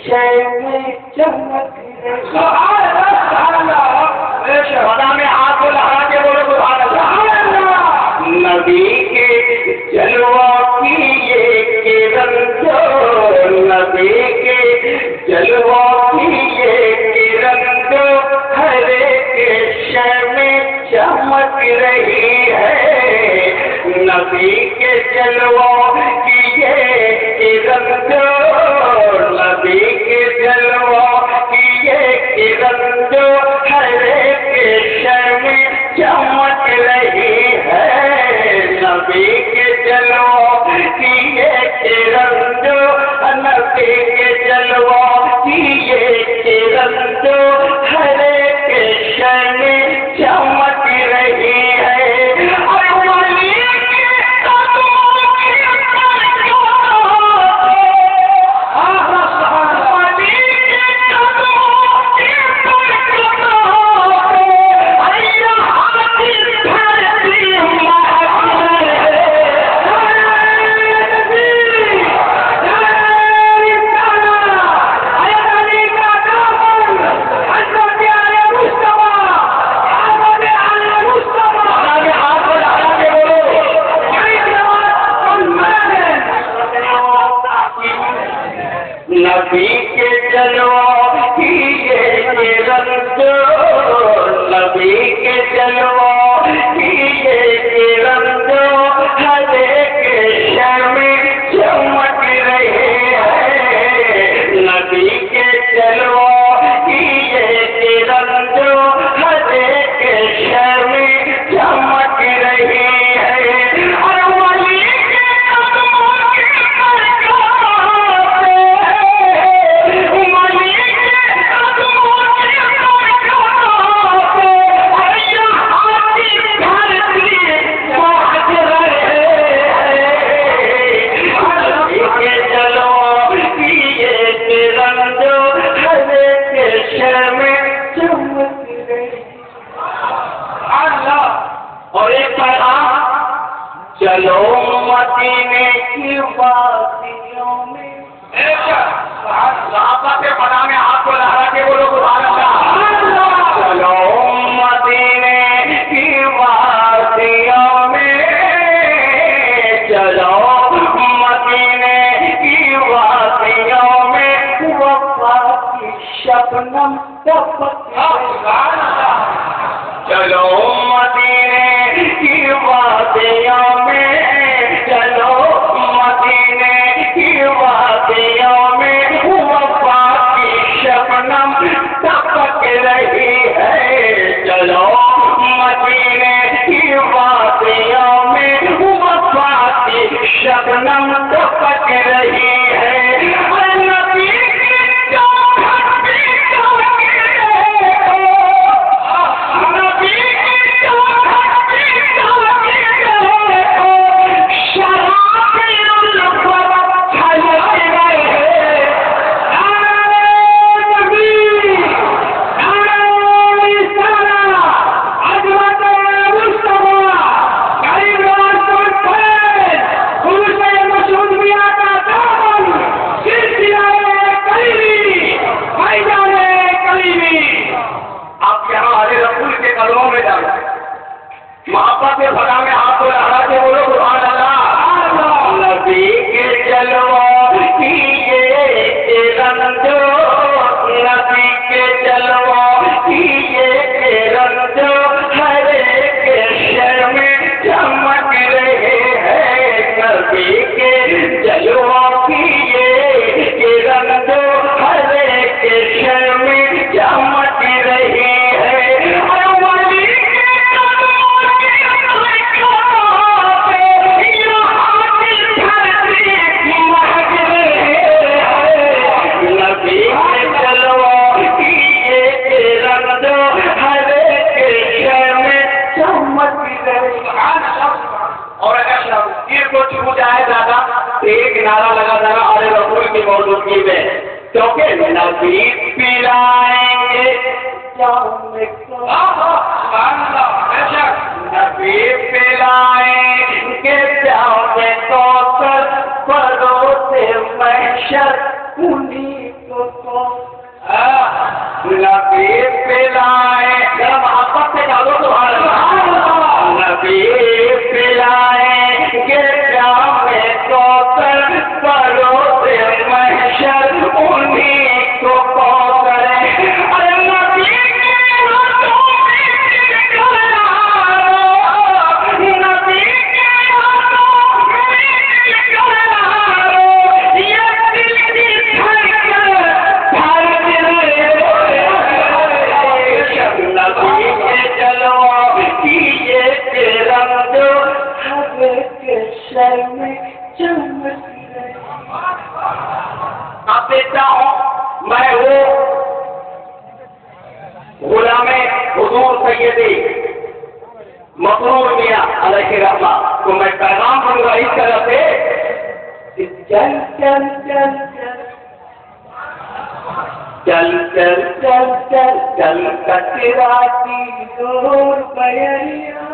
شہر چمک رہی خدا میں ہاتھ کو لگا کے بولو سبحان اللہ. نبی کے جلووں کی یہ کرن جو نبی کے جلووں کی یہ کرن جو ہر ایک شے میں چمک رہی ہے. نبی کے جلووں کی یہ کرن جو نبی کے جلووں کی یہ کرن جو ہر ایک شے میں چمک رہی ہے. نبی کے جلووں کی یہ کرن جو نبی کے جلووں کی یہ کرن جو ہر ایک شے میں چمک رہی ہے. نبی کے جلووں کی یہ کرن جو نبی کے جلووں کی یہ کرن جو ہر ایک شے میں چمک رہی ہے. نبی کے جلووں کی یہ کرن جو ہر ایک شے میں چمک رہی ہے. اور ایک پیغام چلو مدینے کی وادیوں میں. صحابہ کے فنا میں ہاتھ کو لہرا کے بولو سبحان اللہ. چلو مدینے کی وادیوں میں چلو مدینے کی وادیوں میں وفا کی شبنم چلو مدینے کی وادیوں میں چلو مدینے کی وادیوں میں وفا کی شبنم ٹپک رہی ہے. چلو مدینے کی وادیوں میں وفا کی شبنم ٹپک رہی ہے. محبت خدا میں ہاتھ کو لہرا کے بولو سبحان اللہ. نبی کے جلووں کی یہ کرن جو نبی کے جلووں کی یہ کرن جو ہر ایک شے میں چمک رہے ہیں. نبی کے جلووں کی یہ کرن جو ہر ایک شے میں چمک رہی ہے. اور اگر شمشیر کو چھو جائے زیادہ تو ایک نعرہ لگا جائے اور رسول کی موجودگی میں کیونکہ نبی پلائیں گے نبی پلائیں گے جاؤ میں کوثر پرو سے محشر انہیں کو نبی پلائے ذرا محبت سے ڈالو سبحان اللہ نبی پلائے کہ جام کوثر بروز محشر انہیں کو کوثر ارے نبی کے ہاتھوں میں گلارو نبی کے ہاتھوں میں گلارو یہ دل کی دھڑکن نبی کے جلوہ کیجئے کہ رنگ حضر کے سر میں چمک رہے آپ دیکھتا ہوں میں وہ غلام حضور سیدی مسرور میاں علیہ رحمہ تو میں پیغام دوں گا اس طرح سے چل چل چل چل چل چل چل چل کٹراتی دور بیریا